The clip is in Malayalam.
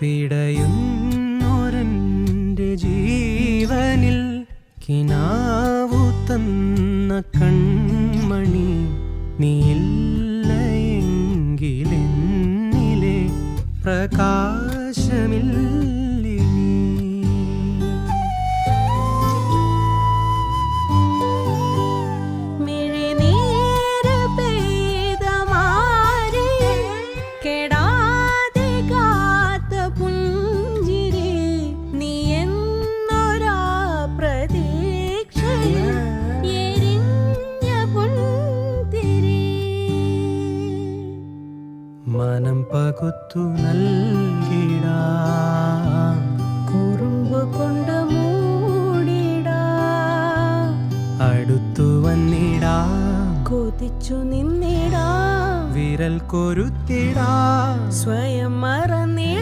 പിടയുന്നൊരെൻ്റെ ജീവനിൽ കിനാവു തന്ന കൺമണി നീയില്ലയെങ്കിലെന്നിലെ പ്രകാശമില്ലേ നീ. മിഴിനീര് പെയ്ത മാറി കെടാതെ കാത്ത പുഞ്ചിരി നീ എന്നൊരാ പ്രതീക്ഷയിൽ എരിഞ്ഞ പുൻതിരി. മനം പകുത്തു നൽകിടാം, കുറുമ്പ് കൊണ്ട് മൂടിടാം, അടുത്തു വന്നിടാം, കൊതിച്ചു നിന്നിടാം, വിരൽ കൊരുത്തിടാം, സ്വയം മറന്നിടാം.